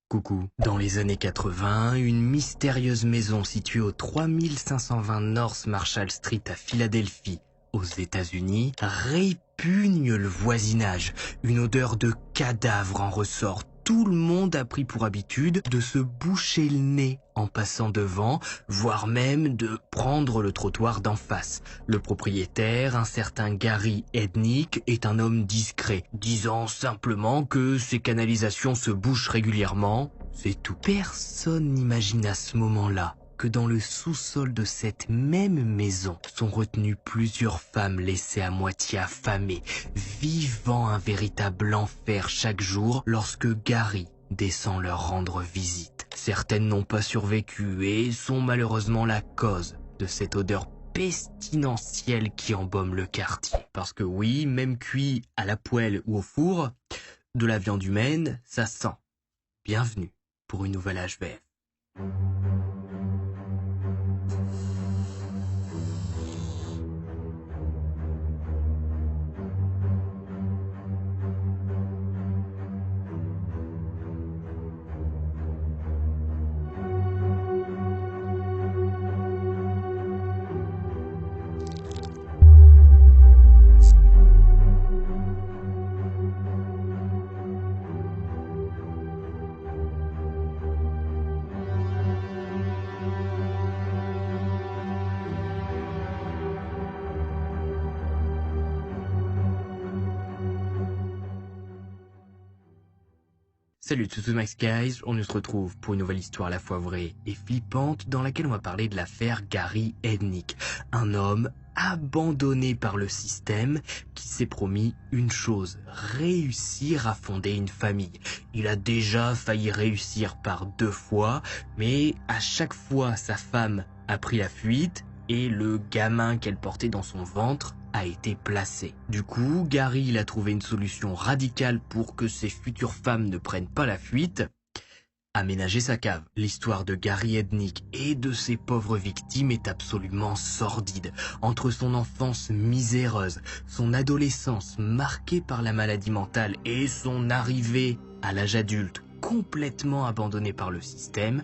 Coucou. Dans les années 80, une mystérieuse maison située au 3520 North Marshall Street à Philadelphie, aux États-Unis, répugne le voisinage. Une odeur de cadavre en ressort. Tout le monde a pris pour habitude de se boucher le nez en passant devant, voire même de prendre le trottoir d'en face. Le propriétaire, un certain Gary Ednick, est un homme discret, disant simplement que ses canalisations se bouchent régulièrement, c'est tout. Personne n'imagine à ce moment-là que dans le sous-sol de cette même maison sont retenues plusieurs femmes laissées à moitié affamées, vivant un véritable enfer chaque jour lorsque Gary descend leur rendre visite. Certaines n'ont pas survécu et sont malheureusement la cause de cette odeur pestilentielle qui embaume le quartier. Parce que oui, même cuit à la poêle ou au four, de la viande humaine, ça sent. Bienvenue pour une nouvelle HVF. Salut tout Max Guys, on se retrouve pour une nouvelle histoire à la fois vraie et flippante dans laquelle on va parler de l'affaire Gary Ednick, un homme abandonné par le système qui s'est promis une chose, réussir à fonder une famille. Il a déjà failli réussir par 2 fois, mais à chaque fois sa femme a pris la fuite et le gamin qu'elle portait dans son ventre a été placé. Du coup, Gary il a trouvé une solution radicale pour que ses futures femmes ne prennent pas la fuite. Aménager sa cave. L'histoire de Gary Ednick et de ses pauvres victimes est absolument sordide. Entre son enfance miséreuse, son adolescence marquée par la maladie mentale et son arrivée à l'âge adulte complètement abandonné par le système,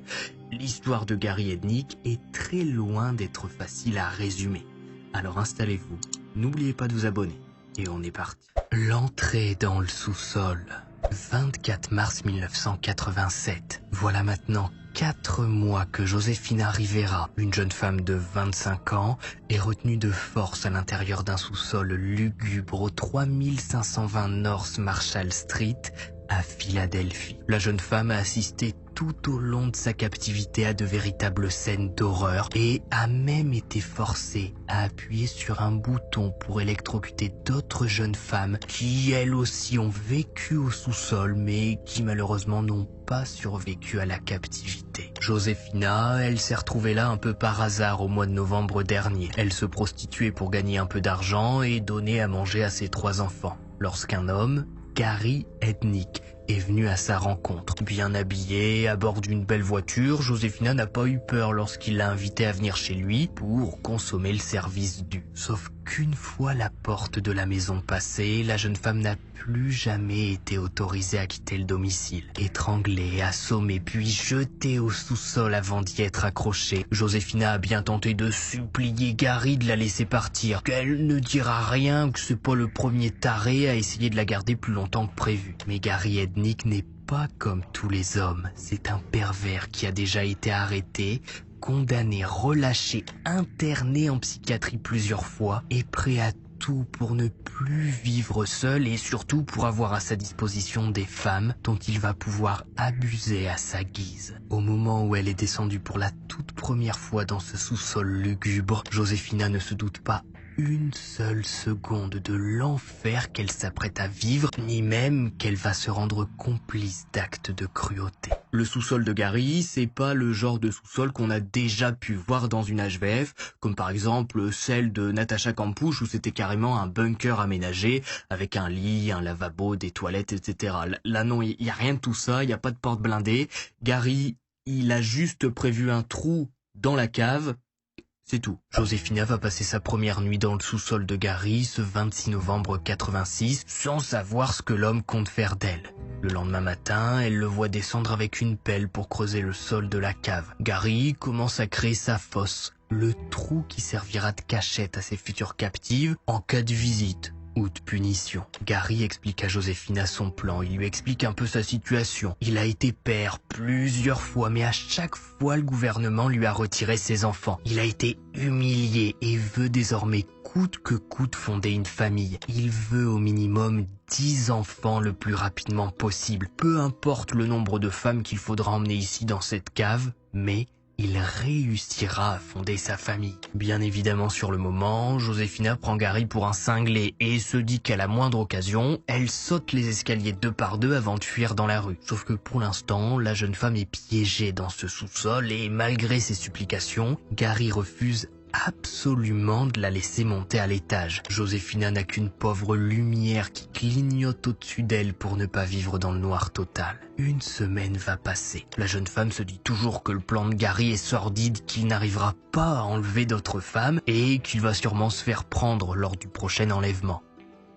l'histoire de Gary Ednick est très loin d'être facile à résumer. Alors installez-vous, n'oubliez pas de vous abonner, et on est parti. L'entrée dans le sous-sol. 24 mars 1987. Voilà maintenant 4 mois que Josefina Rivera, une jeune femme de 25 ans, est retenue de force à l'intérieur d'un sous-sol lugubre au 3520 North Marshall Street à Philadelphie. La jeune femme a assisté tout au long de sa captivité à de véritables scènes d'horreur et a même été forcée à appuyer sur un bouton pour électrocuter d'autres jeunes femmes qui elles aussi ont vécu au sous-sol mais qui malheureusement n'ont pas survécu à la captivité. Josefina, elle s'est retrouvée là un peu par hasard au mois de novembre dernier. Elle se prostituait pour gagner un peu d'argent et donner à manger à ses 3 enfants. Lorsqu'un homme, Gary Ednick, est venu à sa rencontre. Bien habillée, à bord d'une belle voiture, Josefina n'a pas eu peur lorsqu'il l'a invitée à venir chez lui pour consommer le service dû. Sauf qu'une fois la porte de la maison passée, la jeune femme n'a plus jamais été autorisée à quitter le domicile. Étranglée, assommée, puis jetée au sous-sol avant d'y être accrochée, Josefina a bien tenté de supplier Gary de la laisser partir, qu'elle ne dira rien, que c'est pas le premier taré à essayer de la garder plus longtemps que prévu. Mais Gary Ednick n'est pas comme tous les hommes. C'est un pervers qui a déjà été arrêté, condamné, relâché, interné en psychiatrie plusieurs fois et prêt à tout pour ne plus vivre seul et surtout pour avoir à sa disposition des femmes dont il va pouvoir abuser à sa guise. Au moment où elle est descendue pour la toute première fois dans ce sous-sol lugubre, Josefina ne se doute pas une seule seconde de l'enfer qu'elle s'apprête à vivre, ni même qu'elle va se rendre complice d'actes de cruauté. Le sous-sol de Gary, c'est pas le genre de sous-sol qu'on a déjà pu voir dans une HVF, comme par exemple celle de Natasha Campouche où c'était carrément un bunker aménagé avec un lit, un lavabo, des toilettes, etc. Là non, il y a rien de tout ça, il y a pas de porte blindée. Gary, il a juste prévu un trou dans la cave C'est tout. Josefina va passer sa première nuit dans le sous-sol de Gary ce 26 novembre 86 sans savoir ce que l'homme compte faire d'elle. Le lendemain matin, elle le voit descendre avec une pelle pour creuser le sol de la cave. Gary commence à créer sa fosse, le trou qui servira de cachette à ses futures captives en cas de visite ou de punition. Gary explique à Josefina son plan, il lui explique un peu sa situation. Il a été père plusieurs fois, mais à chaque fois le gouvernement lui a retiré ses enfants. Il a été humilié et veut désormais coûte que coûte fonder une famille. Il veut au minimum 10 enfants le plus rapidement possible. Peu importe le nombre de femmes qu'il faudra emmener ici dans cette cave, mais il réussira à fonder sa famille. Bien évidemment, sur le moment, Josefina prend Gary pour un cinglé et se dit qu'à la moindre occasion, elle saute les escaliers 2 par 2 avant de fuir dans la rue. Sauf que pour l'instant, la jeune femme est piégée dans ce sous-sol et malgré ses supplications, Gary refuse absolument de la laisser monter à l'étage. Josefina n'a qu'une pauvre lumière qui clignote au-dessus d'elle pour ne pas vivre dans le noir total. Une semaine va passer. La jeune femme se dit toujours que le plan de Gary est sordide, qu'il n'arrivera pas à enlever d'autres femmes et qu'il va sûrement se faire prendre lors du prochain enlèvement.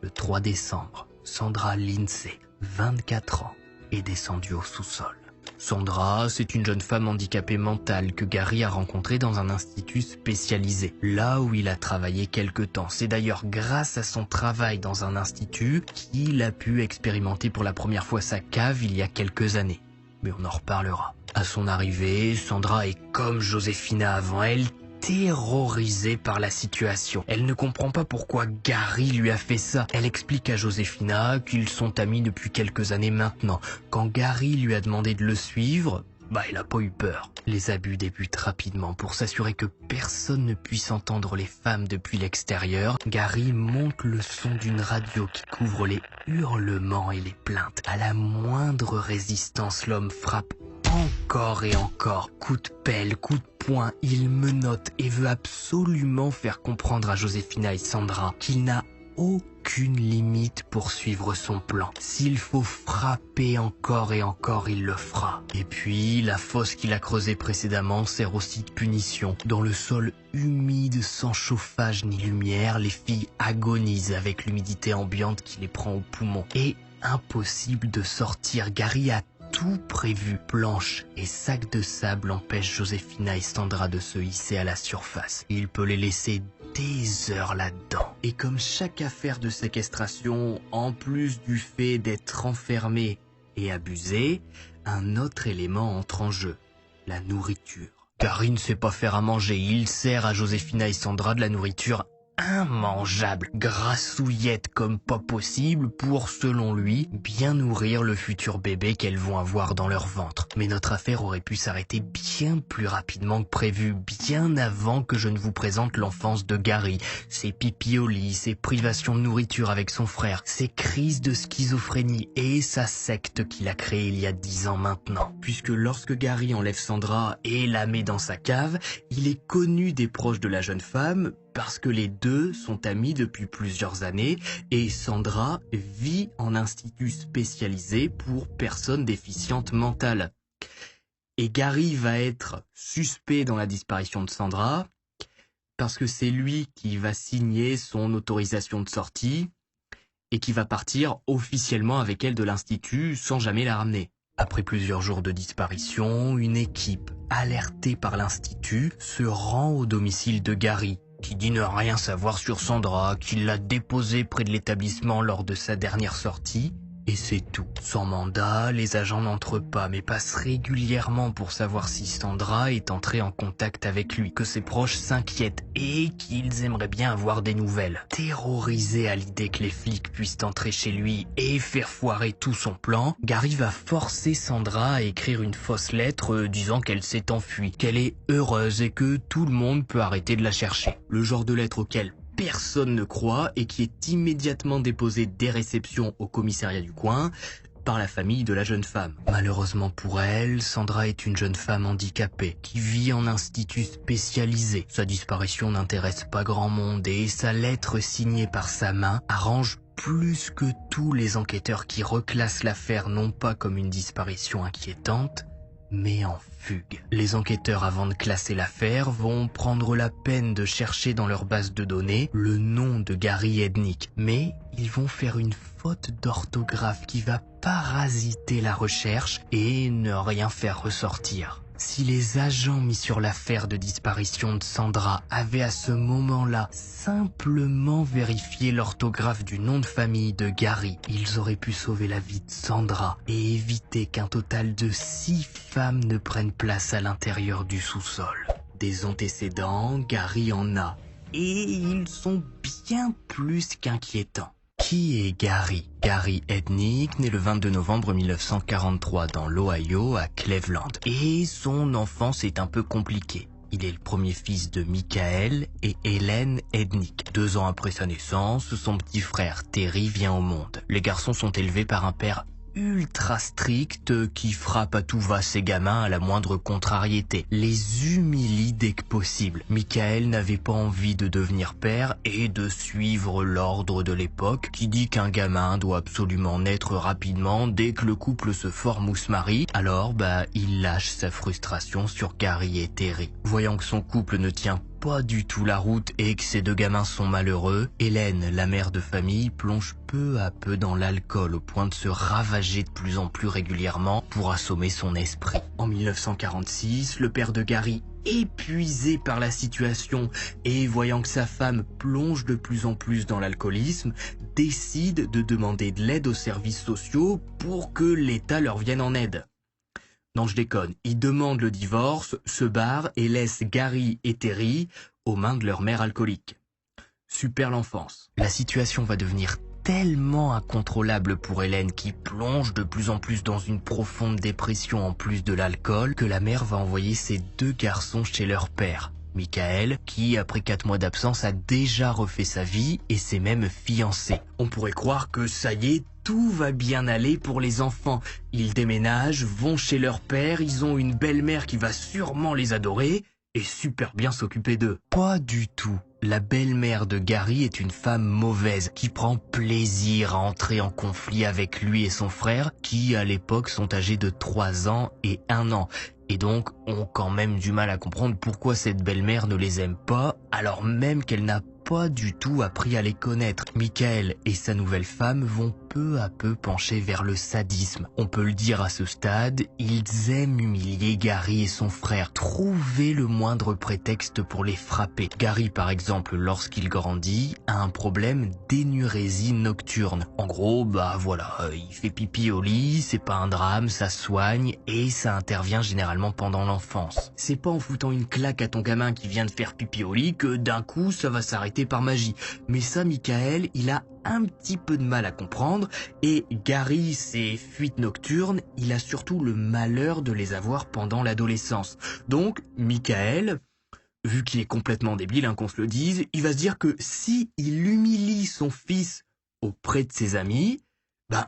Le 3 décembre, Sandra Lindsay, 24 ans, est descendue au sous-sol. Sandra, c'est une jeune femme handicapée mentale que Gary a rencontrée dans un institut spécialisé, là où il a travaillé quelque temps. C'est d'ailleurs grâce à son travail dans un institut qu'il a pu expérimenter pour la première fois sa cave il y a quelques années. Mais on en reparlera. À son arrivée, Sandra est comme Josefina avant elle, terrorisée par la situation. Elle ne comprend pas pourquoi Gary lui a fait ça. Elle explique à Josefina qu'ils sont amis depuis quelques années maintenant. Quand Gary lui a demandé de le suivre, il a pas eu peur. Les abus débutent rapidement. Pour s'assurer que personne ne puisse entendre les femmes depuis l'extérieur, Gary monte le son d'une radio qui couvre les hurlements et les plaintes. À la moindre résistance, l'homme frappe encore et encore. Coup de pelle, coup de poing, il menotte et veut absolument faire comprendre à Josefina et Sandra qu'il n'a aucune limite pour suivre son plan. S'il faut frapper encore et encore, il le fera. Et puis, la fosse qu'il a creusée précédemment sert aussi de punition. Dans le sol humide, sans chauffage ni lumière, les filles agonisent avec l'humidité ambiante qui les prend aux poumons. Et impossible de sortir. Gary a tout prévu. Planches et sacs de sable empêchent Josefina et Sandra de se hisser à la surface. Il peut les laisser des heures là-dedans. Et comme chaque affaire de séquestration, en plus du fait d'être enfermé et abusé, un autre élément entre en jeu, la nourriture. Gary ne sait pas faire à manger, il sert à Josefina et Sandra de la nourriture immangeable, grassouillette comme pas possible pour, selon lui, bien nourrir le futur bébé qu'elles vont avoir dans leur ventre. Mais notre affaire aurait pu s'arrêter bien plus rapidement que prévu, bien avant que je ne vous présente l'enfance de Gary, ses pipis au lit, ses privations de nourriture avec son frère, ses crises de schizophrénie et sa secte qu'il a créée il y a 10 ans maintenant. Puisque lorsque Gary enlève Sandra et la met dans sa cave, il est connu des proches de la jeune femme, parce que les deux sont amis depuis plusieurs années et Sandra vit en institut spécialisé pour personnes déficientes mentales. Et Gary va être suspect dans la disparition de Sandra parce que c'est lui qui va signer son autorisation de sortie et qui va partir officiellement avec elle de l'institut sans jamais la ramener. Après plusieurs jours de disparition, une équipe alertée par l'institut se rend au domicile de Gary, qui dit ne rien savoir sur Sandra, qu'il l'a déposée près de l'établissement lors de sa dernière sortie, et c'est tout. Sans mandat, les agents n'entrent pas, mais passent régulièrement pour savoir si Sandra est entrée en contact avec lui, que ses proches s'inquiètent et qu'ils aimeraient bien avoir des nouvelles. Terrorisé à l'idée que les flics puissent entrer chez lui et faire foirer tout son plan, Gary va forcer Sandra à écrire une fausse lettre disant qu'elle s'est enfuie, qu'elle est heureuse et que tout le monde peut arrêter de la chercher. Le genre de lettre auquel personne ne croit et qui est immédiatement déposé dès réception au commissariat du coin par la famille de la jeune femme. Malheureusement pour elle, Sandra est une jeune femme handicapée qui vit en institut spécialisé. Sa disparition n'intéresse pas grand monde et sa lettre signée par sa main arrange plus que tous les enquêteurs qui reclassent l'affaire non pas comme une disparition inquiétante, met en fugue. Les enquêteurs, avant de classer l'affaire, vont prendre la peine de chercher dans leur base de données le nom de Gary Ednick, mais ils vont faire une faute d'orthographe qui va parasiter la recherche et ne rien faire ressortir. Si les agents mis sur l'affaire de disparition de Sandra avaient à ce moment-là simplement vérifié l'orthographe du nom de famille de Gary, ils auraient pu sauver la vie de Sandra et éviter qu'un total de 6 femmes ne prennent place à l'intérieur du sous-sol. Des antécédents, Gary en a, et ils sont bien plus qu'inquiétants. Qui est Gary? Gary Ednick, né le 22 novembre 1943 dans l'Ohio à Cleveland. Et son enfance est un peu compliquée. Il est le premier fils de Michael et Helen Ednick. 2 ans après sa naissance, son petit frère Terry vient au monde. Les garçons sont élevés par un père ultra strict qui frappe à tout va ses gamins à la moindre contrariété, les humilie dès que possible. Michael n'avait pas envie de devenir père et de suivre l'ordre de l'époque qui dit qu'un gamin doit absolument naître rapidement dès que le couple se forme ou se marie. Alors il lâche sa frustration sur Gary et Terry. Voyant que son couple ne tient pas du tout la route et que ses 2 gamins sont malheureux, Hélène, la mère de famille, plonge peu à peu dans l'alcool au point de se ravager de plus en plus régulièrement pour assommer son esprit. En 1946, le père de Gary, épuisé par la situation et voyant que sa femme plonge de plus en plus dans l'alcoolisme, décide de demander de l'aide aux services sociaux pour que l'État leur vienne en aide. Non, je déconne. Ils demandent le divorce, se barrent et laissent Gary et Terry aux mains de leur mère alcoolique. Super l'enfance. La situation va devenir tellement incontrôlable pour Hélène qui plonge de plus en plus dans une profonde dépression en plus de l'alcool que la mère va envoyer ses 2 garçons chez leur père. Michael, qui après 4 mois d'absence a déjà refait sa vie et s'est même fiancé. On pourrait croire que ça y est, tout va bien aller pour les enfants. Ils déménagent, vont chez leur père, ils ont une belle-mère qui va sûrement les adorer et super bien s'occuper d'eux. Pas du tout. La belle-mère de Gary est une femme mauvaise qui prend plaisir à entrer en conflit avec lui et son frère qui à l'époque sont âgés de 3 ans et 1 an. Et donc ont quand même du mal à comprendre pourquoi cette belle-mère ne les aime pas alors même qu'elle n'a pas du tout appris à les connaître. Michael et sa nouvelle femme vont peu à peu pencher vers le sadisme. On peut le dire à ce stade, ils aiment humilier Gary et son frère, trouver le moindre prétexte pour les frapper. Gary par exemple, lorsqu'il grandit, a un problème d'énurésie nocturne. En gros, il fait pipi au lit, c'est pas un drame, ça soigne et ça intervient généralement pendant l'enfance. C'est pas en foutant une claque à ton gamin qui vient de faire pipi au lit que d'un coup ça va s'arrêter par magie. Mais ça, Michael, il a un petit peu de mal à comprendre et Gary, ses fuites nocturnes, il a surtout le malheur de les avoir pendant l'adolescence. Donc, Michael, vu qu'il est complètement débile, qu'on se le dise, il va se dire que si il humilie son fils auprès de ses amis,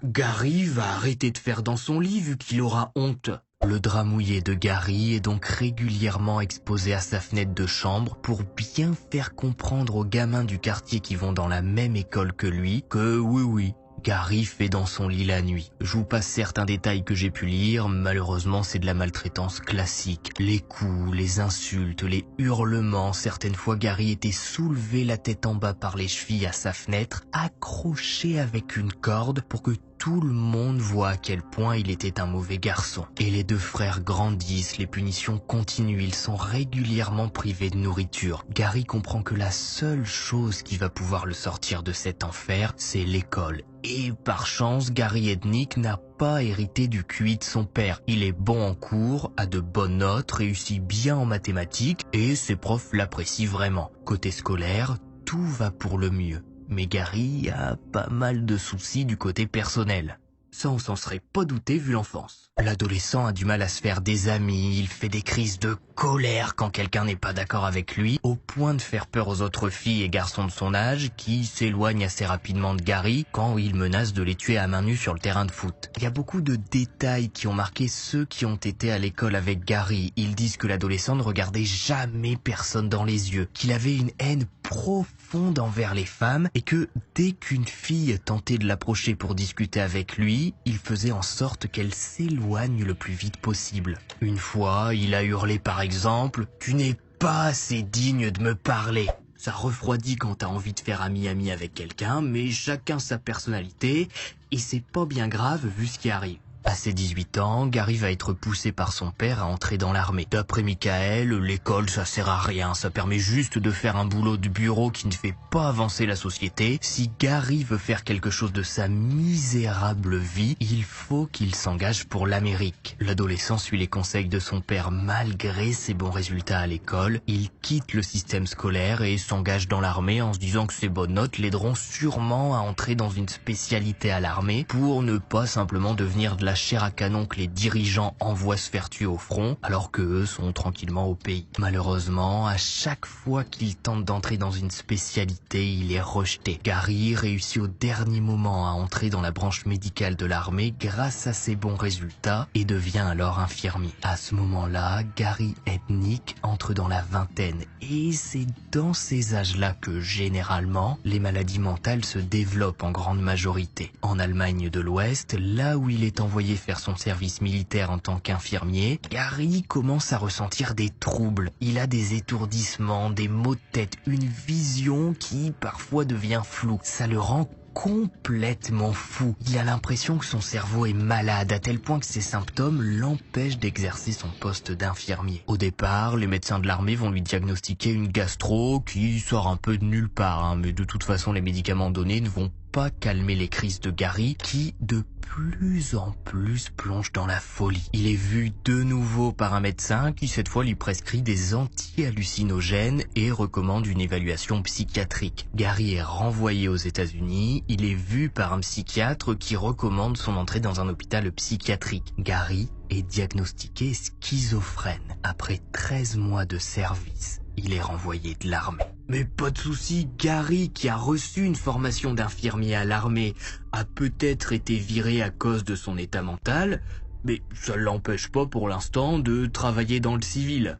Gary va arrêter de faire dans son lit vu qu'il aura honte. Le drap mouillé de Gary est donc régulièrement exposé à sa fenêtre de chambre pour bien faire comprendre aux gamins du quartier qui vont dans la même école que lui que oui, Gary fait dans son lit la nuit. Je vous passe certains détails que j'ai pu lire, malheureusement c'est de la maltraitance classique. Les coups, les insultes, les hurlements, certaines fois Gary était soulevé la tête en bas par les chevilles à sa fenêtre, accroché avec une corde pour que tout le monde voit à quel point il était un mauvais garçon. Et les 2 frères grandissent, les punitions continuent, ils sont régulièrement privés de nourriture. Gary comprend que la seule chose qui va pouvoir le sortir de cet enfer, c'est l'école. Et par chance, Gary Ednick n'a pas hérité du QI de son père. Il est bon en cours, a de bonnes notes, réussit bien en mathématiques et ses profs l'apprécient vraiment. Côté scolaire, tout va pour le mieux. Mais Gary a pas mal de soucis du côté personnel. Ça, on s'en serait pas douté vu l'enfance. L'adolescent a du mal à se faire des amis, il fait des crises de colère quand quelqu'un n'est pas d'accord avec lui, au point de faire peur aux autres filles et garçons de son âge qui s'éloignent assez rapidement de Gary quand il menace de les tuer à main nue sur le terrain de foot. Il y a beaucoup de détails qui ont marqué ceux qui ont été à l'école avec Gary. Ils disent que l'adolescent ne regardait jamais personne dans les yeux, qu'il avait une haine profonde envers les femmes et que dès qu'une fille tentait de l'approcher pour discuter avec lui, il faisait en sorte qu'elle s'éloigne s'éloigne le plus vite possible. Une fois, il a hurlé par exemple « Tu n'es pas assez digne de me parler ». Ça refroidit quand t'as envie de faire ami-ami avec quelqu'un, mais chacun sa personnalité, et c'est pas bien grave vu ce qui arrive. À ses 18 ans, Gary va être poussé par son père à entrer dans l'armée. D'après Michael, l'école ça sert à rien, ça permet juste de faire un boulot de bureau qui ne fait pas avancer la société. Si Gary veut faire quelque chose de sa misérable vie, il faut qu'il s'engage pour l'Amérique. L'adolescent suit les conseils de son père malgré ses bons résultats à l'école. Il quitte le système scolaire et s'engage dans l'armée en se disant que ses bonnes notes l'aideront sûrement à entrer dans une spécialité à l'armée pour ne pas simplement devenir de la chair à canon que les dirigeants envoient se faire tuer au front, alors que eux sont tranquillement au pays. Malheureusement, à chaque fois qu'il tente d'entrer dans une spécialité, il est rejeté. Gary réussit au dernier moment à entrer dans la branche médicale de l'armée grâce à ses bons résultats et devient alors infirmier. À ce moment-là, Gary Ednick entre dans la vingtaine et c'est dans ces âges-là que généralement, les maladies mentales se développent en grande majorité. En Allemagne de l'Ouest, là où il est envoyé faire son service militaire en tant qu'infirmier, Gary commence à ressentir des troubles. Il a des étourdissements, des maux de tête, une vision qui parfois devient floue. Ça le rend complètement fou. Il a l'impression que son cerveau est malade à tel point que ses symptômes l'empêchent d'exercer son poste d'infirmier. Au départ, les médecins de l'armée vont lui diagnostiquer une gastro qui sort un peu de nulle part, mais de toute façon les médicaments donnés ne vont pas calmer les crises de Gary qui, de plus en plus, plonge dans la folie. Il est vu de nouveau par un médecin qui cette fois lui prescrit des anti-hallucinogènes et recommande une évaluation psychiatrique. Gary est renvoyé aux États-Unis, il est vu par un psychiatre qui recommande son entrée dans un hôpital psychiatrique. Gary est diagnostiqué schizophrène. Après 13 mois de service, il est renvoyé de l'armée. Mais pas de souci, Gary, qui a reçu une formation d'infirmier à l'armée, a peut-être été viré à cause de son état mental, mais ça ne l'empêche pas pour l'instant de travailler dans le civil.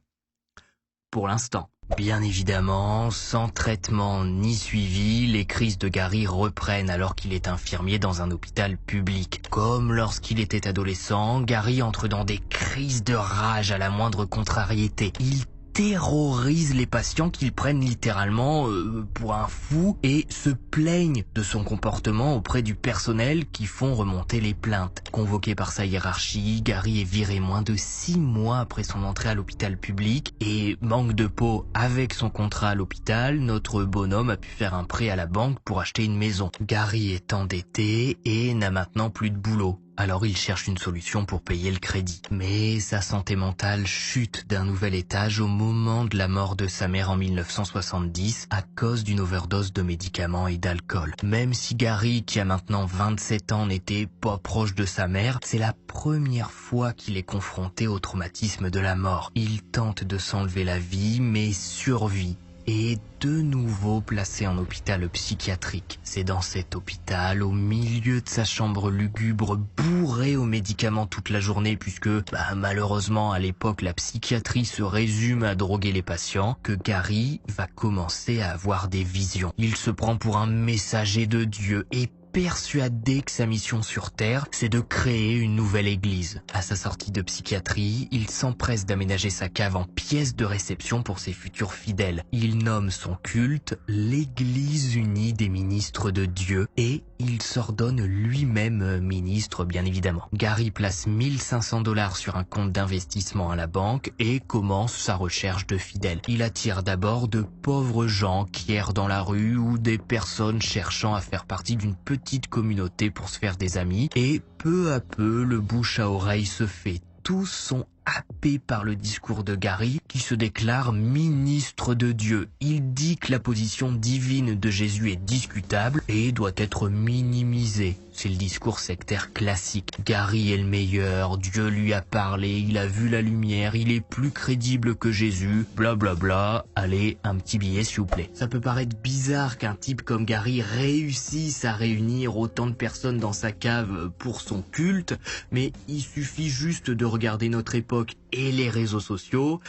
Pour l'instant. Bien évidemment, sans traitement ni suivi, les crises de Gary reprennent alors qu'il est infirmier dans un hôpital public. Comme lorsqu'il était adolescent, Gary entre dans des crises de rage à la moindre contrariété. Il terrorise les patients qu'il prenne littéralement pour un fou et se plaignent de son comportement auprès du personnel qui font remonter les plaintes. Convoqué par sa hiérarchie, Gary est viré moins de 6 mois après son entrée à l'hôpital public et manque de peau avec son contrat à l'hôpital, notre bonhomme a pu faire un prêt à la banque pour acheter une maison. Gary est endetté et n'a maintenant plus de boulot. Alors il cherche une solution pour payer le crédit. Mais sa santé mentale chute d'un nouvel étage au moment de la mort de sa mère en 1970 à cause d'une overdose de médicaments et d'alcool. Même si Gary, qui a maintenant 27 ans, n'était pas proche de sa mère, c'est la première fois qu'il est confronté au traumatisme de la mort. Il tente de s'enlever la vie, mais survit et est de nouveau placé en hôpital psychiatrique. C'est dans cet hôpital, au milieu de sa chambre lugubre, bourré aux médicaments toute la journée, puisque malheureusement à l'époque la psychiatrie se résume à droguer les patients, que Gary va commencer à avoir des visions. Il se prend pour un messager de Dieu et persuadé que sa mission sur Terre, c'est de créer une nouvelle église. À sa sortie de psychiatrie, il s'empresse d'aménager sa cave en pièce de réception pour ses futurs fidèles. Il nomme son culte l'Église unie des ministres de Dieu et il s'ordonne lui-même ministre, bien évidemment. Gary place 1500 $ sur un compte d'investissement à la banque et commence sa recherche de fidèles. Il attire d'abord de pauvres gens qui errent dans la rue ou des personnes cherchant à faire partie d'une petite communauté pour se faire des amis et peu à peu le bouche à oreille se fait. Tous sont happés par le discours de Gary qui se déclare ministre de Dieu. Il dit que la position divine de Jésus est discutable et doit être minimisée. C'est le discours sectaire classique. Gary est le meilleur, Dieu lui a parlé, il a vu la lumière, il est plus crédible que Jésus, blablabla. Bla bla. Allez, un petit billet s'il vous plaît. Ça peut paraître bizarre qu'un type comme Gary réussisse à réunir autant de personnes dans sa cave pour son culte, mais il suffit juste de regarder notre époque et les réseaux sociaux.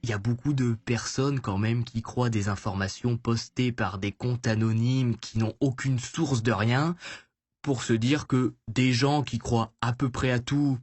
Il y a beaucoup de personnes quand même qui croient des informations postées par des comptes anonymes qui n'ont aucune source de rien pour se dire que des gens qui croient à peu près à tout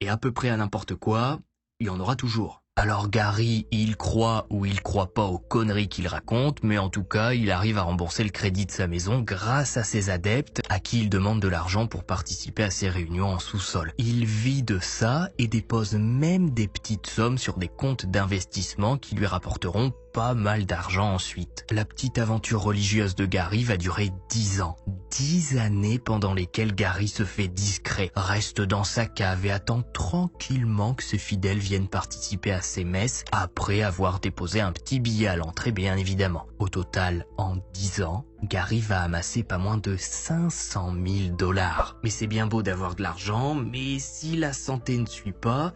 Et à peu près à n'importe quoi, il y en aura toujours. Alors Gary, il croit ou il croit pas aux conneries qu'il raconte, mais en tout cas, il arrive à rembourser le crédit de sa maison grâce à ses adeptes à qui il demande de l'argent pour participer à ses réunions en sous-sol. Il vit de ça et dépose même des petites sommes sur des comptes d'investissement qui lui rapporteront pas mal d'argent ensuite. La petite aventure religieuse de Gary va durer 10 ans. 10 années pendant lesquelles Gary se fait discret, reste dans sa cave et attend tranquillement que ses fidèles viennent participer à ses messes après avoir déposé un petit billet à l'entrée bien évidemment. Au total, en 10 ans, Gary va amasser pas moins de 500 000 $. Mais c'est bien beau d'avoir de l'argent, mais si la santé ne suit pas,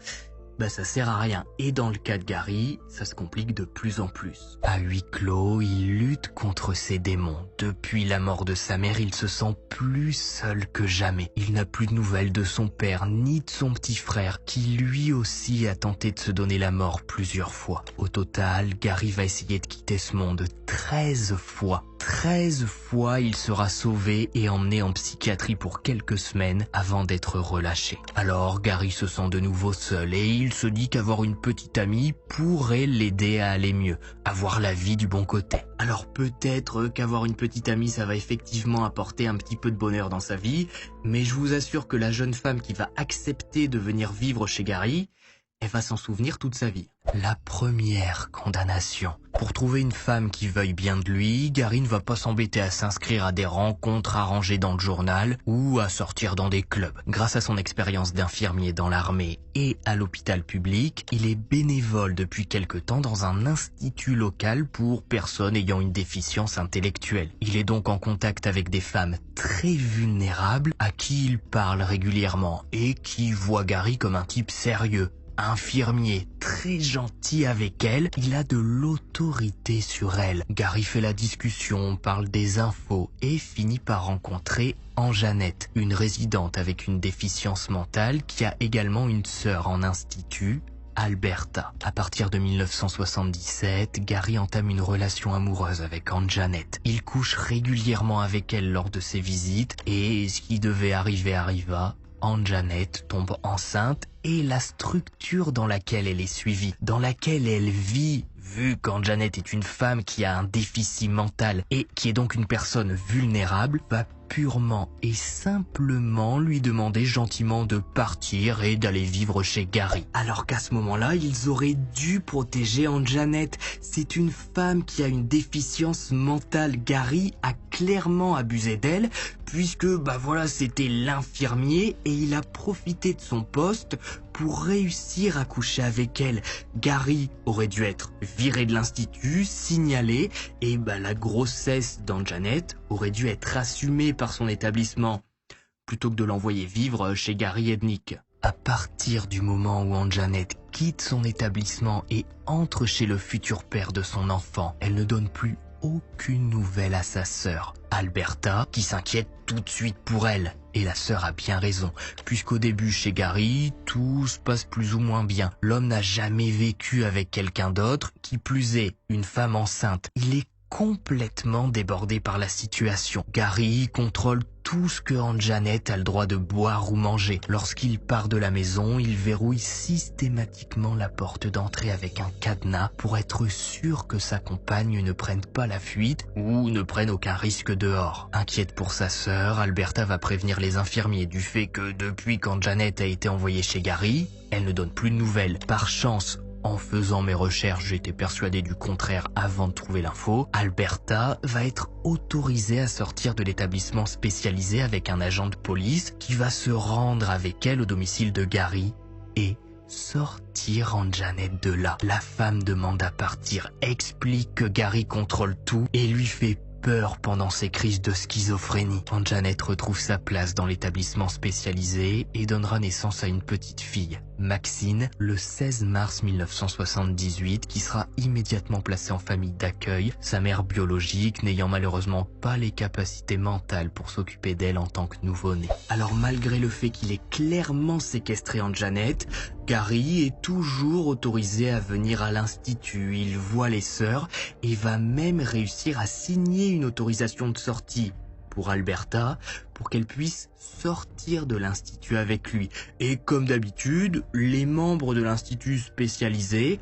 ça sert à rien. Et dans le cas de Gary, ça se complique de plus en plus. À huis clos, il lutte contre ses démons. Depuis la mort de sa mère, il se sent plus seul que jamais. Il n'a plus de nouvelles de son père, ni de son petit frère, qui lui aussi a tenté de se donner la mort plusieurs fois. Au total, Gary va essayer de quitter ce monde 13 fois. 13 fois, il sera sauvé et emmené en psychiatrie pour quelques semaines avant d'être relâché. Alors, Gary se sent de nouveau seul et il se dit qu'avoir une petite amie pourrait l'aider à aller mieux, à voir la vie du bon côté. Alors peut-être qu'avoir une petite amie, ça va effectivement apporter un petit peu de bonheur dans sa vie, mais je vous assure que la jeune femme qui va accepter de venir vivre chez Gary, elle va s'en souvenir toute sa vie. La première condamnation. Pour trouver une femme qui veuille bien de lui, Gary ne va pas s'embêter à s'inscrire à des rencontres arrangées dans le journal ou à sortir dans des clubs. Grâce à son expérience d'infirmier dans l'armée et à l'hôpital public, il est bénévole depuis quelque temps dans un institut local pour personnes ayant une déficience intellectuelle. Il est donc en contact avec des femmes très vulnérables à qui il parle régulièrement et qui voient Gary comme un type sérieux. Infirmier, très gentil avec elle, il a de l'autorité sur elle. Gary fait la discussion, parle des infos et finit par rencontrer Anne-Jeannette, une résidente avec une déficience mentale qui a également une sœur en institut, Alberta. À partir de 1977, Gary entame une relation amoureuse avec Anne-Jeannette. Il couche régulièrement avec elle lors de ses visites et ce qui devait arriver arriva. Anne-Jeannette tombe enceinte et la structure dans laquelle elle est suivie, dans laquelle elle vit, vu qu'Anne-Jeannette est une femme qui a un déficit mental et qui est donc une personne vulnérable, va purement et simplement lui demander gentiment de partir et d'aller vivre chez Gary. Alors qu'à ce moment-là, ils auraient dû protéger Anne-Jeannette. C'est une femme qui a une déficience mentale. Gary a clairement abusé d'elle puisque c'était l'infirmier et il a profité de son poste pour réussir à coucher avec elle. Gary aurait dû être viré de l'institut, signalé, et la grossesse d'Anne-Jeannette aurait dû être assumée par son établissement, plutôt que de l'envoyer vivre chez Gary Ednick. À partir du moment où Anne-Jeannette quitte son établissement et entre chez le futur père de son enfant, elle ne donne plus aucune nouvelle à sa sœur, Alberta, qui s'inquiète tout de suite pour elle. Et la sœur a bien raison, puisqu'au début chez Gary, tout se passe plus ou moins bien. L'homme n'a jamais vécu avec quelqu'un d'autre, qui plus est, une femme enceinte. Il est complètement débordé par la situation. Gary contrôle tout ce que Anne-Jeannette a le droit de boire ou manger. Lorsqu'il part de la maison, il verrouille systématiquement la porte d'entrée avec un cadenas pour être sûr que sa compagne ne prenne pas la fuite ou ne prenne aucun risque dehors. Inquiète pour sa sœur, Alberta va prévenir les infirmiers du fait que depuis qu'Anne-Jeannette a été envoyée chez Gary, elle ne donne plus de nouvelles. Par chance, en faisant mes recherches, j'étais persuadé du contraire avant de trouver l'info. Alberta va être autorisée à sortir de l'établissement spécialisé avec un agent de police qui va se rendre avec elle au domicile de Gary et sortir Anne-Jeannette de là. La femme demande à partir, explique que Gary contrôle tout et lui fait peur pendant ses crises de schizophrénie. Anne-Jeannette retrouve sa place dans l'établissement spécialisé et donnera naissance à une petite fille, Maxine, le 16 mars 1978, qui sera immédiatement placée en famille d'accueil, sa mère biologique n'ayant malheureusement pas les capacités mentales pour s'occuper d'elle en tant que nouveau-né. Alors malgré le fait qu'il ait clairement séquestré Anne-Jeannette, Gary est toujours autorisé à venir à l'institut. Il voit les sœurs et va même réussir à signer une autorisation de sortie. pour Alberta pour qu'elle puisse sortir de l'institut avec lui. Et comme d'habitude, les membres de l'institut spécialisé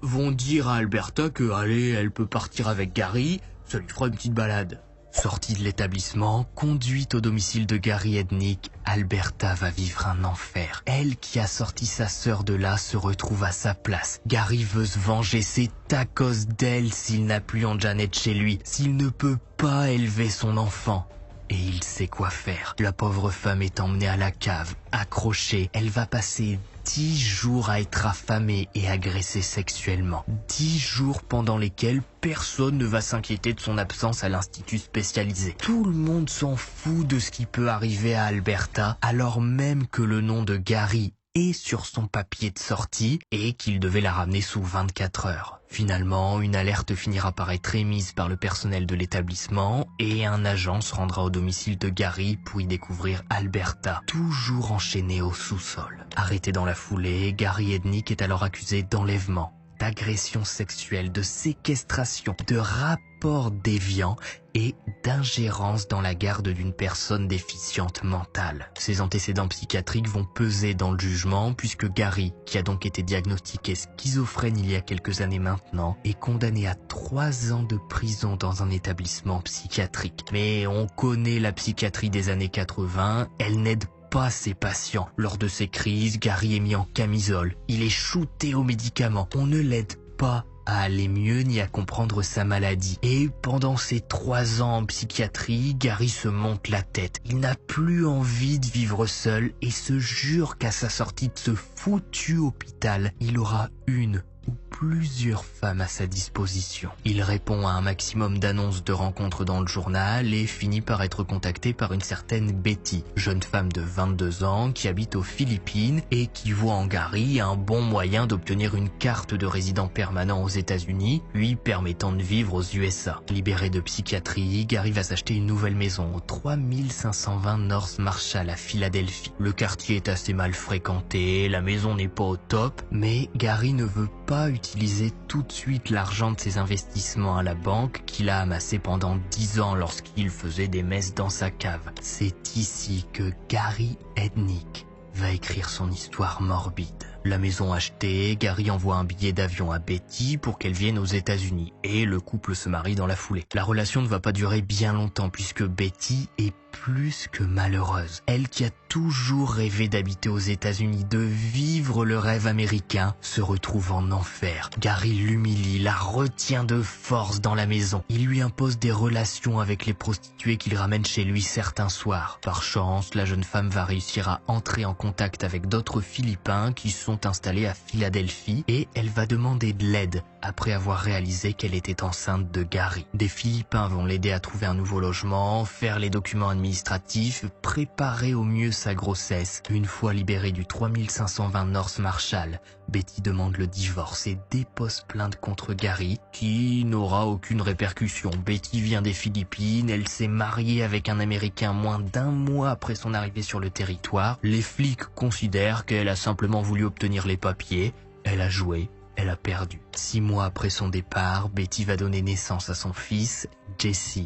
vont dire à Alberta que allez, elle peut partir avec Gary, ça lui fera une petite balade. Sortie de l'établissement, conduite au domicile de Gary Ednick, Alberta va vivre un enfer. Elle qui a sorti sa sœur de là se retrouve à sa place. Gary veut se venger, c'est à cause d'elle s'il n'a plus Aunt Janet chez lui, s'il ne peut pas élever son enfant. Et il sait quoi faire. La pauvre femme est emmenée à la cave, accrochée. Elle va passer 10 jours à être affamée et agressée sexuellement. 10 jours pendant lesquels personne ne va s'inquiéter de son absence à l'institut spécialisé. Tout le monde s'en fout de ce qui peut arriver à Alberta, alors même que le nom de Gary est sur son papier de sortie et qu'il devait la ramener sous 24 heures. Finalement, une alerte finira par être émise par le personnel de l'établissement et un agent se rendra au domicile de Gary pour y découvrir Alberta, toujours enchaînée au sous-sol. Arrêté dans la foulée, Gary Ednick est alors accusé d'enlèvement, d'agression sexuelle, de séquestration, de rapport déviant et d'ingérence dans la garde d'une personne déficiente mentale. Ses antécédents psychiatriques vont peser dans le jugement puisque Gary, qui a donc été diagnostiqué schizophrène il y a quelques années maintenant, est condamné à 3 ans de prison dans un établissement psychiatrique. Mais on connaît la psychiatrie des années 80, elle n'aide pas ses patients. Lors de ses crises, Gary est mis en camisole. Il est shooté aux médicaments. On ne l'aide pas à aller mieux ni à comprendre sa maladie. Et pendant ces 3 ans en psychiatrie, Gary se monte la tête. Il n'a plus envie de vivre seul et se jure qu'à sa sortie de ce foutu hôpital, il aura une ou plusieurs femmes à sa disposition. Il répond à un maximum d'annonces de rencontres dans le journal et finit par être contacté par une certaine Betty, jeune femme de 22 ans qui habite aux Philippines et qui voit en Gary un bon moyen d'obtenir une carte de résident permanent aux États-Unis, lui permettant de vivre aux USA. Libéré de psychiatrie, Gary va s'acheter une nouvelle maison au 3520 North Marshall à Philadelphie. Le quartier est assez mal fréquenté, la maison n'est pas au top, mais Gary ne veut pas utiliser tout de suite l'argent de ses investissements à la banque qu'il a amassé pendant 10 ans lorsqu'il faisait des messes dans sa cave. C'est ici que Gary Ednick va écrire son histoire morbide. La maison achetée, Gary envoie un billet d'avion à Betty pour qu'elle vienne aux États-Unis et le couple se marie dans la foulée. La relation ne va pas durer bien longtemps puisque Betty est plus que malheureuse. Elle qui a toujours rêvé d'habiter aux États-Unis, de vivre le rêve américain, se retrouve en enfer. Gary l'humilie, la retient de force dans la maison. Il lui impose des relations avec les prostituées qu'il ramène chez lui certains soirs. Par chance, la jeune femme va réussir à entrer en contact avec d'autres Philippins qui sont installés à Philadelphie et elle va demander de l'aide après avoir réalisé qu'elle était enceinte de Gary. Des Philippins vont l'aider à trouver un nouveau logement, faire les documents administratifs, préparer au mieux sa grossesse. Une fois libérée du 3520 North Marshall, Betty demande le divorce et dépose plainte contre Gary, qui n'aura aucune répercussion. Betty vient des Philippines, elle s'est mariée avec un Américain moins d'1 mois après son arrivée sur le territoire. Les flics considèrent qu'elle a simplement voulu obtenir les papiers. Elle a joué, elle a perdu. 6 mois après son départ, Betty va donner naissance à son fils, Jesse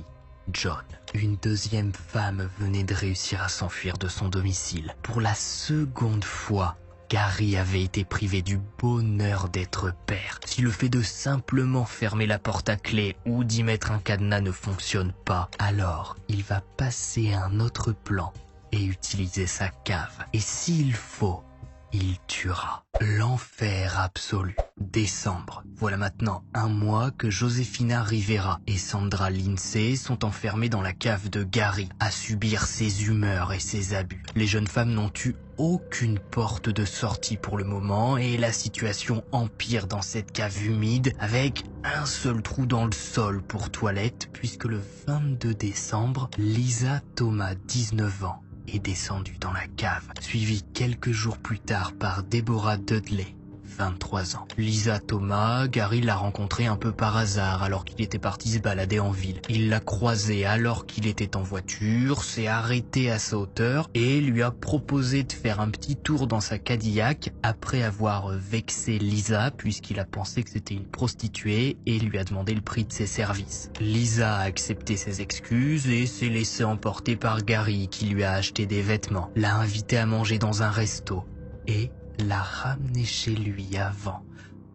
John. Une deuxième femme venait de réussir à s'enfuir de son domicile. Pour la seconde fois, Gary avait été privé du bonheur d'être père. Si le fait de simplement fermer la porte à clé ou d'y mettre un cadenas ne fonctionne pas, alors il va passer à un autre plan et utiliser sa cave. Et s'il faut, il tuera. L'enfer absolu. Décembre. Voilà maintenant 1 mois que Josefina Rivera et Sandra Lindsay sont enfermées dans la cave de Gary, à subir ses humeurs et ses abus. Les jeunes femmes n'ont eu aucune porte de sortie pour le moment et la situation empire dans cette cave humide avec un seul trou dans le sol pour toilette puisque le 22 décembre, Lisa Thomas, 19 ans, est descendue dans la cave, suivie quelques jours plus tard par Deborah Dudley, 23 ans. Lisa Thomas, Gary l'a rencontrée un peu par hasard alors qu'il était parti se balader en ville. Il l'a croisée alors qu'il était en voiture, s'est arrêté à sa hauteur et lui a proposé de faire un petit tour dans sa Cadillac après avoir vexé Lisa puisqu'il a pensé que c'était une prostituée et lui a demandé le prix de ses services. Lisa a accepté ses excuses et s'est laissée emporter par Gary qui lui a acheté des vêtements, l'a invité à manger dans un resto et l'a ramenée chez lui avant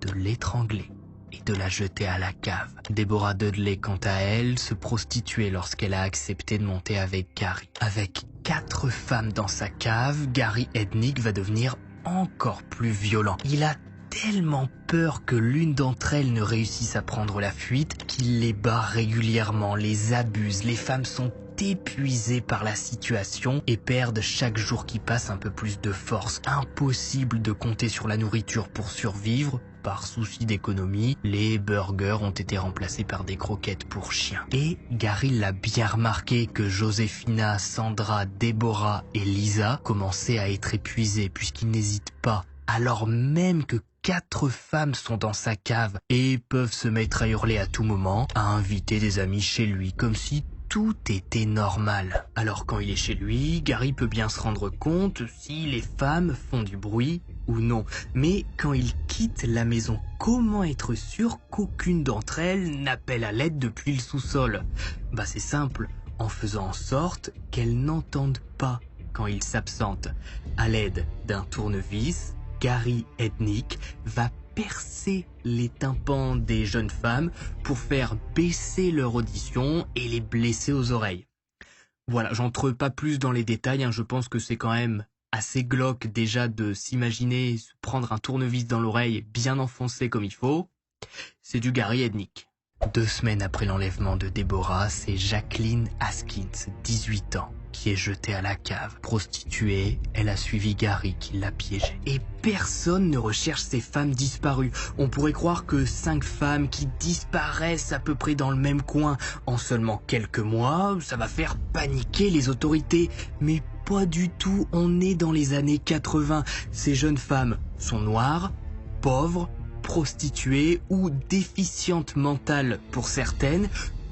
de l'étrangler et de la jeter à la cave. Deborah Dudley, quant à elle, se prostituait lorsqu'elle a accepté de monter avec Gary. Avec 4 femmes dans sa cave, Gary Ednick va devenir encore plus violent. Il a tellement peur que l'une d'entre elles ne réussisse à prendre la fuite qu'il les bat régulièrement, les abuse. Les femmes sont épuisées par la situation et perdent chaque jour qui passe un peu plus de force. Impossible de compter sur la nourriture pour survivre. Par souci d'économie, les burgers ont été remplacés par des croquettes pour chiens. Et Gary l'a bien remarqué que Joséphina, Sandra, Deborah et Lisa commençaient à être épuisées puisqu'ils n'hésitent pas, alors même que 4 femmes sont dans sa cave et peuvent se mettre à hurler à tout moment, à inviter des amis chez lui comme si tout était normal. Alors quand il est chez lui, Gary peut bien se rendre compte si les femmes font du bruit ou non. Mais quand il quitte la maison, comment être sûr qu'aucune d'entre elles n'appelle à l'aide depuis le sous-sol? C'est simple, en faisant en sorte qu'elles n'entendent pas quand il s'absente. À l'aide d'un tournevis, Gary Ednick va percer les tympans des jeunes femmes pour faire baisser leur audition et les blesser aux oreilles. Voilà, j'entre pas plus dans les détails, je pense que c'est quand même assez glauque déjà de s'imaginer se prendre un tournevis dans l'oreille bien enfoncé comme il faut. C'est du Gary Ednick. 2 semaines après l'enlèvement de Deborah, c'est Jacqueline Haskins, 18 ans, qui est jetée à la cave. Prostituée, elle a suivi Gary qui l'a piégée. Et personne ne recherche ces femmes disparues. On pourrait croire que 5 femmes qui disparaissent à peu près dans le même coin en seulement quelques mois, ça va faire paniquer les autorités. Mais pas du tout, on est dans les années 80. Ces jeunes femmes sont noires, pauvres, prostituées ou déficientes mentales pour certaines.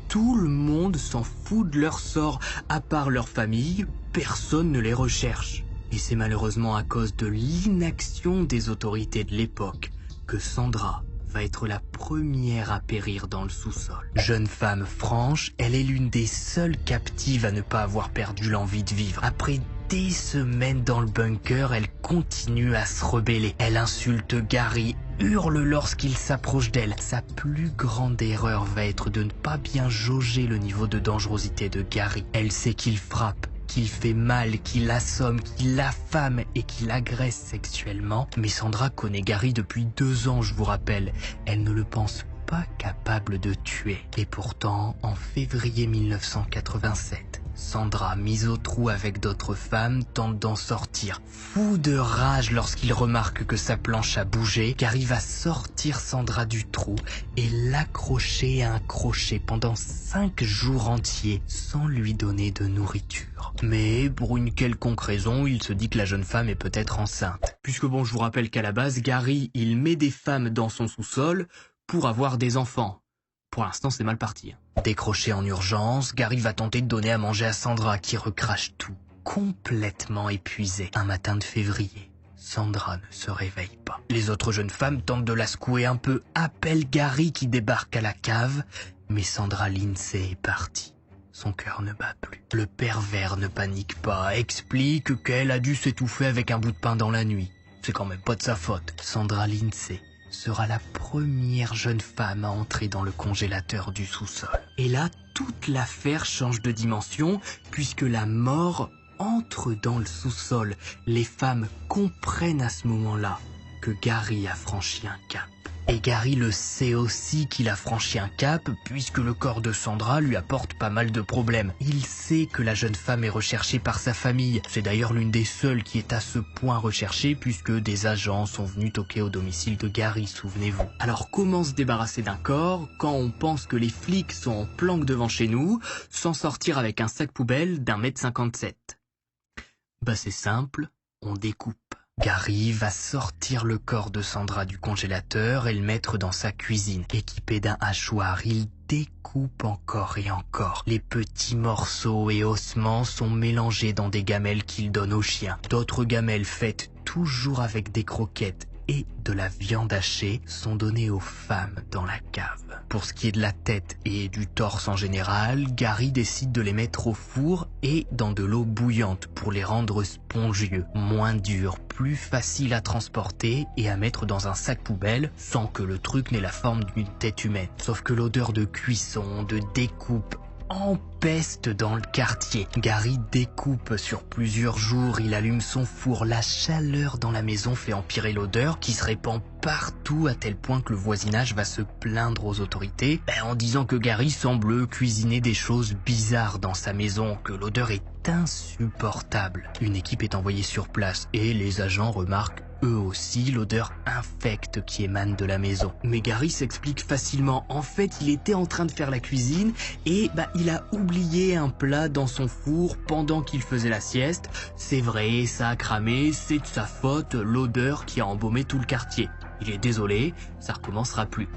Tout le monde s'en fout de leur sort, à part leur famille, personne ne les recherche. Et c'est malheureusement à cause de l'inaction des autorités de l'époque que Sandra va être la première à périr dans le sous-sol. Jeune femme franche, elle est l'une des seules captives à ne pas avoir perdu l'envie de vivre. Après des semaines dans le bunker, elle continue à se rebeller. Elle insulte Gary, hurle lorsqu'il s'approche d'elle. Sa plus grande erreur va être de ne pas bien jauger le niveau de dangerosité de Gary. Elle sait qu'il frappe, qu'il fait mal, qu'il assomme, qu'il affame et qu'il agresse sexuellement. Mais Sandra connaît Gary depuis 2 ans, je vous rappelle. Elle ne le pense pas capable de tuer. Et pourtant, en février 1987, Sandra, mise au trou avec d'autres femmes, tente d'en sortir. Fou de rage lorsqu'il remarque que sa planche a bougé, Gary va sortir Sandra du trou et l'accrocher à un crochet pendant 5 jours entiers sans lui donner de nourriture. Mais pour une quelconque raison, il se dit que la jeune femme est peut-être enceinte. Puisque bon, je vous rappelle qu'à la base, Gary, il met des femmes dans son sous-sol pour avoir des enfants. Pour l'instant, c'est mal parti. Décroché en urgence, Gary va tenter de donner à manger à Sandra qui recrache tout, complètement épuisée. Un matin de février, Sandra ne se réveille pas. Les autres jeunes femmes tentent de la secouer un peu, appellent Gary qui débarque à la cave, mais Sandra Lindsay est partie. Son cœur ne bat plus. Le pervers ne panique pas, explique qu'elle a dû s'étouffer avec un bout de pain dans la nuit. C'est quand même pas de sa faute. Sandra Lindsay sera la première jeune femme à entrer dans le congélateur du sous-sol. Et là, toute l'affaire change de dimension puisque la mort entre dans le sous-sol. Les femmes comprennent à ce moment-là que Gary a franchi un cap. Et Gary le sait aussi qu'il a franchi un cap puisque le corps de Sandra lui apporte pas mal de problèmes. Il sait que la jeune femme est recherchée par sa famille. C'est d'ailleurs l'une des seules qui est à ce point recherchée puisque des agents sont venus toquer au domicile de Gary, souvenez-vous. Alors comment se débarrasser d'un corps quand on pense que les flics sont en planque devant chez nous sans sortir avec un sac poubelle d'1,57 m? C'est simple, on découpe. Gary va sortir le corps de Sandra du congélateur et le mettre dans sa cuisine. Équipé d'un hachoir, il découpe encore et encore. Les petits morceaux et ossements sont mélangés dans des gamelles qu'il donne aux chiens. D'autres gamelles faites toujours avec des croquettes et de la viande hachée sont données aux femmes dans la cave. Pour ce qui est de la tête et du torse en général, Gary décide de les mettre au four et dans de l'eau bouillante pour les rendre spongieux, moins durs, plus faciles à transporter et à mettre dans un sac poubelle sans que le truc n'ait la forme d'une tête humaine. Sauf que l'odeur de cuisson, de découpe, empeste dans le quartier. Gary découpe sur plusieurs jours, il allume son four. La chaleur dans la maison fait empirer l'odeur qui se répand partout à tel point que le voisinage va se plaindre aux autorités en disant que Gary semble cuisiner des choses bizarres dans sa maison, que l'odeur est insupportable. Une équipe est envoyée sur place et les agents remarquent eux aussi l'odeur infecte qui émane de la maison. Mais Gary s'explique facilement. En fait, il était en train de faire la cuisine et il a oublié un plat dans son four pendant qu'il faisait la sieste. C'est vrai, ça a cramé, c'est de sa faute, l'odeur qui a embaumé tout le quartier. Il est désolé, ça recommencera plus.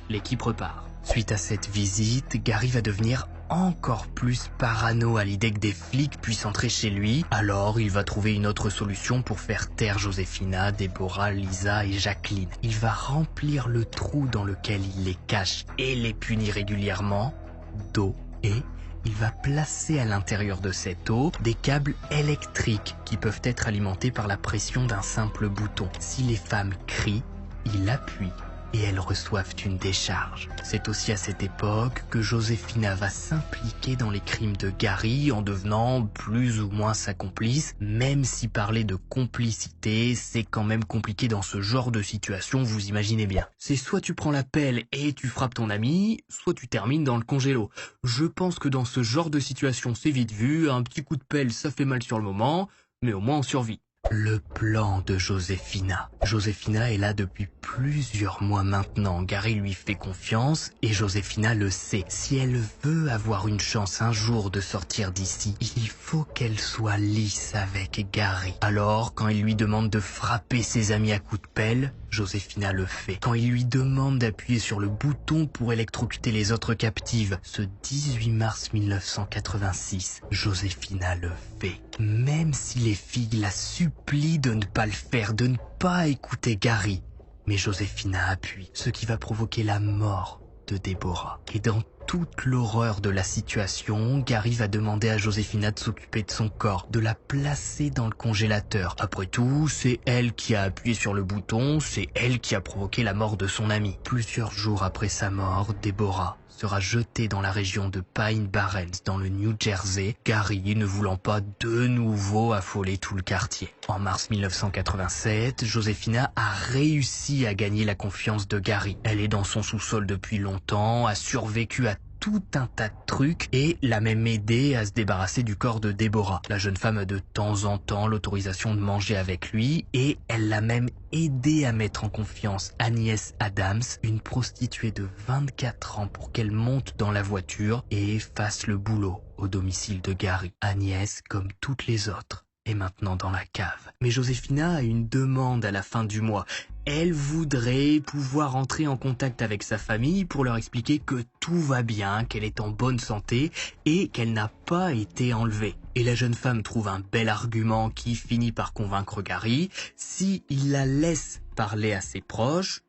L'équipe repart. Suite à cette visite, Gary va devenir encore plus parano à l'idée que des flics puissent entrer chez lui. Alors, il va trouver une autre solution pour faire taire Joséphina, Déborah, Lisa et Jacqueline. Il va remplir le trou dans lequel il les cache et les punit régulièrement d'eau et il va placer à l'intérieur de cette eau des câbles électriques qui peuvent être alimentés par la pression d'un simple bouton. Si les femmes crient, il appuie et elles reçoivent une décharge. C'est aussi à cette époque que Joséphina va s'impliquer dans les crimes de Gary en devenant plus ou moins sa complice, même si parler de complicité, c'est quand même compliqué dans ce genre de situation, vous imaginez bien. C'est soit tu prends la pelle et tu frappes ton ami, soit tu termines dans le congélo. Je pense que dans ce genre de situation, c'est vite vu, un petit coup de pelle, ça fait mal sur le moment, mais au moins on survit. Le plan de Joséphina. Joséphina est là depuis plusieurs mois maintenant. Gary lui fait confiance et Joséphina le sait. Si elle veut avoir une chance un jour de sortir d'ici, il faut qu'elle soit lisse avec Gary. Alors, quand il lui demande de frapper ses amis à coups de pelle, Joséphina le fait. Quand il lui demande d'appuyer sur le bouton pour électrocuter les autres captives, ce 18 mars 1986, Joséphina le fait. Même si les filles la supplient de ne pas le faire, de ne pas écouter Gary. Mais Joséphina appuie, ce qui va provoquer la mort de Déborah. Et dans toute l'horreur de la situation, Gary va demander à Joséphina de s'occuper de son corps, de la placer dans le congélateur. Après tout, c'est elle qui a appuyé sur le bouton, c'est elle qui a provoqué la mort de son ami. Plusieurs jours après sa mort, Déborah sera jetée dans la région de Pine Barrens, dans le New Jersey, Gary ne voulant pas de nouveau affoler tout le quartier. En mars 1987, Joséphina a réussi à gagner la confiance de Gary. Elle est dans son sous-sol depuis longtemps, a survécu à tout un tas de trucs et l'a même aidé à se débarrasser du corps de Déborah. La jeune femme a de temps en temps l'autorisation de manger avec lui et elle l'a même aidé à mettre en confiance Agnès Adams, une prostituée de 24 ans, pour qu'elle monte dans la voiture et fasse le boulot au domicile de Gary. Agnès, comme toutes les autres, est maintenant dans la cave. Mais Joséphina a une demande à la fin du mois. Elle voudrait pouvoir entrer en contact avec sa famille pour leur expliquer que tout va bien, qu'elle est en bonne santé et qu'elle n'a pas été enlevée. Et la jeune femme trouve un bel argument qui finit par convaincre Gary. Si il la laisse parler à ses proches,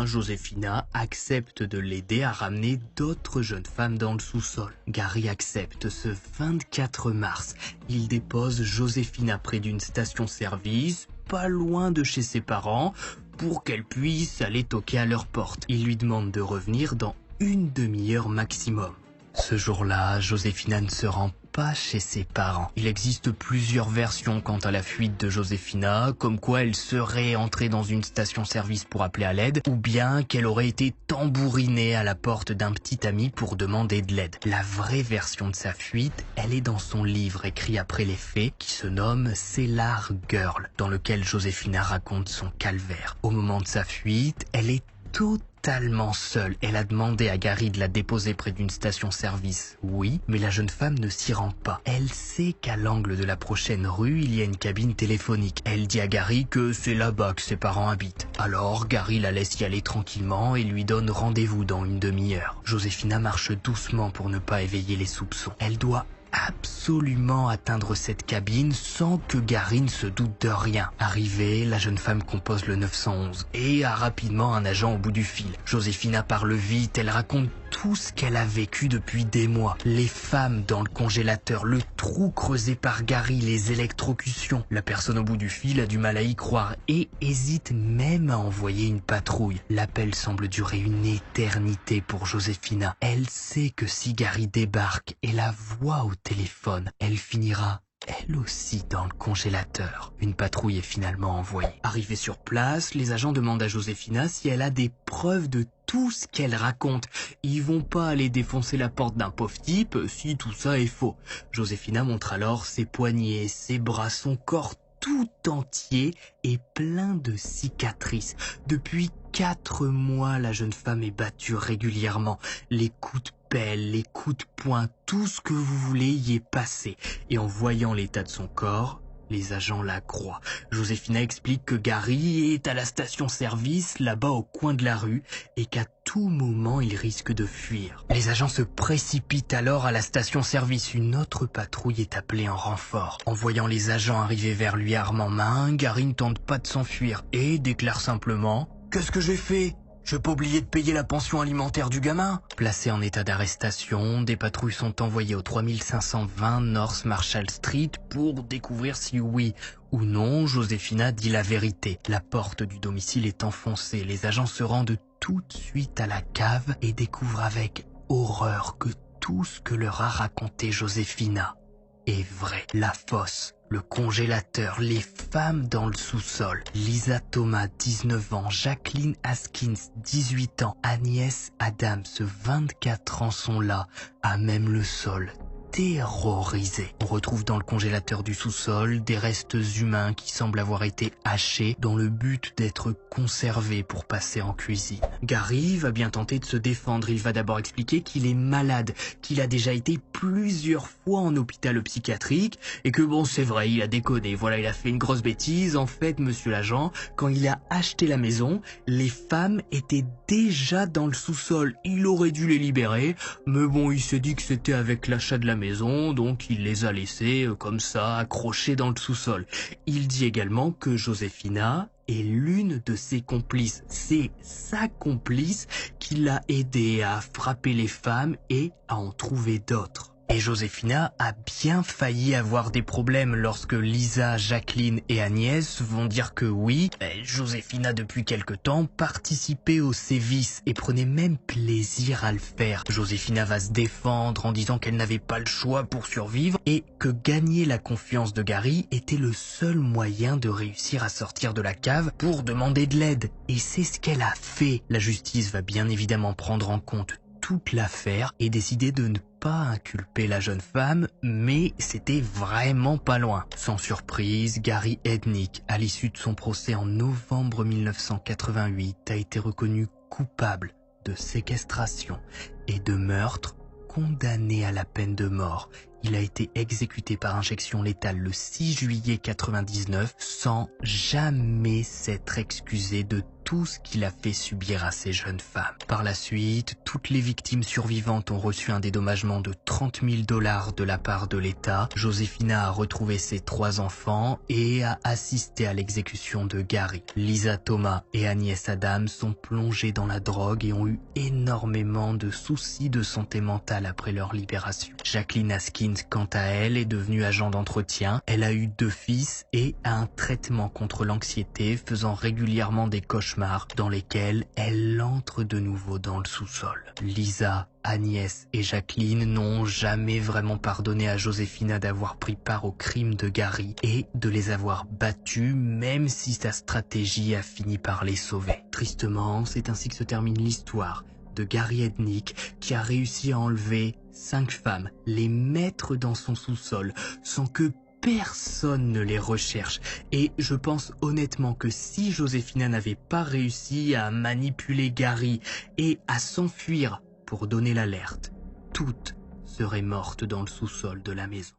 Joséphina accepte de l'aider à ramener d'autres jeunes femmes dans le sous-sol. Gary accepte ce 24 mars. Il dépose Joséphina près d'une station-service, pas loin de chez ses parents, pour qu'elle puisse aller toquer à leur porte. Il lui demande de revenir dans une demi-heure maximum. Ce jour-là, Joséphina ne se rend pas chez ses parents. Il existe plusieurs versions quant à la fuite de Joséphina, comme quoi elle serait entrée dans une station-service pour appeler à l'aide, ou bien qu'elle aurait été tambourinée à la porte d'un petit ami pour demander de l'aide. La vraie version de sa fuite, elle est dans son livre écrit après les faits, qui se nomme Cellar Girl, dans lequel Joséphina raconte son calvaire. Au moment de sa fuite, elle est totalement totalement seule. Elle a demandé à Gary de la déposer près d'une station-service. Oui, mais la jeune femme ne s'y rend pas. Elle sait qu'à l'angle de la prochaine rue, il y a une cabine téléphonique. Elle dit à Gary que c'est là-bas que ses parents habitent. Alors, Gary la laisse y aller tranquillement et lui donne rendez-vous dans une demi-heure. Joséphina marche doucement pour ne pas éveiller les soupçons. Elle doit absolument atteindre cette cabine sans que Gary ne se doute de rien. Arrivée, la jeune femme compose le 911 et a rapidement un agent au bout du fil. Joséphina parle vite, elle raconte tout ce qu'elle a vécu depuis des mois. Les femmes dans le congélateur, le trou creusé par Gary, les électrocutions. La personne au bout du fil a du mal à y croire et hésite même à envoyer une patrouille. L'appel semble durer une éternité pour Joséphina. Elle sait que si Gary débarque et la voit au téléphone, elle finira elle aussi dans le congélateur. Une patrouille est finalement envoyée. Arrivée sur place, les agents demandent à Joséphina si elle a des preuves de tout ce qu'elle raconte. Ils vont pas aller défoncer la porte d'un pauvre type si tout ça est faux. Joséphina montre alors ses poignets, ses bras, son corps tout entier et plein de cicatrices. Depuis 4 mois, la jeune femme est battue régulièrement. Les coups de pelle, les coups de poing, tout ce que vous voulez y est passé. Et en voyant l'état de son corps, les agents la croient. Joséphina explique que Gary est à la station-service, là-bas au coin de la rue, et qu'à tout moment, il risque de fuir. Les agents se précipitent alors à la station-service. Une autre patrouille est appelée en renfort. En voyant les agents arriver vers lui armes en main, Gary ne tente pas de s'enfuir et déclare simplement « Qu'est-ce que j'ai fait ? Je vais pas oublier de payer la pension alimentaire du gamin ?» Placé en état d'arrestation, des patrouilles sont envoyées au 3520 North Marshall Street pour découvrir si oui ou non Joséphina dit la vérité. La porte du domicile est enfoncée. Les agents se rendent tout de suite à la cave et découvrent avec horreur que tout ce que leur a raconté Joséphina est vrai. La fosse, le congélateur, les femmes dans le sous-sol. Lisa Thomas, 19 ans, Jacqueline Haskins, 18 ans, Agnès Adams, 24 ans sont là, à même le sol, terrorisés. On retrouve dans le congélateur du sous-sol des restes humains qui semblent avoir été hachés dans le but d'être conservés pour passer en cuisine. Gary va bien tenter de se défendre. Il va d'abord expliquer qu'il est malade, qu'il a déjà été plusieurs fois en hôpital psychiatrique et que bon, c'est vrai, il a déconné. Voilà, il a fait une grosse bêtise. En fait, monsieur l'agent, quand il a acheté la maison, les femmes étaient déjà dans le sous-sol. Il aurait dû les libérer, mais bon, il s'est dit que c'était avec l'achat de la maison, donc il les a laissés comme ça, accrochés dans le sous-sol. Il dit également que Joséphina est l'une de ses complices. C'est sa complice qui l'a aidé à frapper les femmes et à en trouver d'autres. Et Joséphina a bien failli avoir des problèmes lorsque Lisa, Jacqueline et Agnès vont dire que oui, Joséphina depuis quelque temps participait aux sévices et prenait même plaisir à le faire. Joséphina va se défendre en disant qu'elle n'avait pas le choix pour survivre et que gagner la confiance de Gary était le seul moyen de réussir à sortir de la cave pour demander de l'aide. Et c'est ce qu'elle a fait. La justice va bien évidemment prendre en compte toute l'affaire et décider de ne pas inculper la jeune femme, mais c'était vraiment pas loin. Sans surprise, Gary Ednick, à l'issue de son procès en novembre 1988, a été reconnu coupable de séquestration et de meurtre, condamné à la peine de mort. Il a été exécuté par injection létale le 6 juillet 1999 sans jamais s'être excusé de tout ce qu'il a fait subir à ces jeunes femmes. Par la suite, toutes les victimes survivantes ont reçu un dédommagement de 30 000 $ de la part de l'État. Joséphina a retrouvé ses 3 enfants et a assisté à l'exécution de Gary. Lisa Thomas et Agnès Adams sont plongées dans la drogue et ont eu énormément de soucis de santé mentale après leur libération. Jacqueline Haskins, quant à elle, est devenue agent d'entretien. Elle a eu 2 fils et a un traitement contre l'anxiété, faisant régulièrement des cauchemars dans lesquels elle entre de nouveau dans le sous-sol. Lisa, Agnès et Jacqueline n'ont jamais vraiment pardonné à Joséphina d'avoir pris part au crime de Gary et de les avoir battus, même si sa stratégie a fini par les sauver. Tristement, c'est ainsi que se termine l'histoire de Gary Ednick, qui a réussi à enlever 5 femmes, les mettre dans son sous-sol, sans que personne ne les recherche. Et je pense honnêtement que si Josefina n'avait pas réussi à manipuler Gary et à s'enfuir pour donner l'alerte, toutes seraient mortes dans le sous-sol de la maison.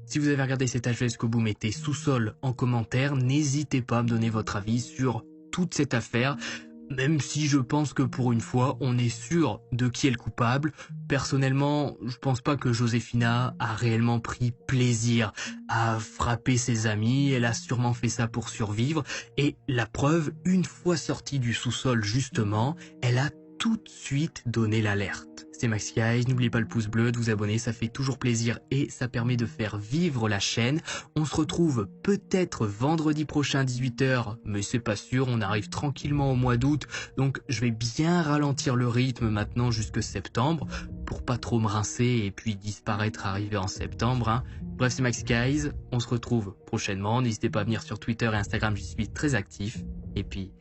Si vous avez regardé cet HV jusqu'au bout, mettez sous-sol en commentaire. N'hésitez pas à me donner votre avis sur toute cette affaire. Même si je pense que pour une fois, on est sûr de qui est le coupable. Personnellement, je pense pas que Josefina a réellement pris plaisir à frapper ses amis. Elle a sûrement fait ça pour survivre. Et la preuve, une fois sortie du sous-sol justement, elle a tout de suite donné l'alerte. C'est Max Guys, n'oubliez pas le pouce bleu, de vous abonner, ça fait toujours plaisir et ça permet de faire vivre la chaîne. On se retrouve peut-être vendredi prochain à 18 h, mais c'est pas sûr, on arrive tranquillement au mois d'août, donc je vais bien ralentir le rythme maintenant jusque septembre, pour pas trop me rincer et puis disparaître arrivé en septembre. Hein. Bref, c'est Max Guys, on se retrouve prochainement, n'hésitez pas à venir sur Twitter et Instagram, j'y suis très actif, et puis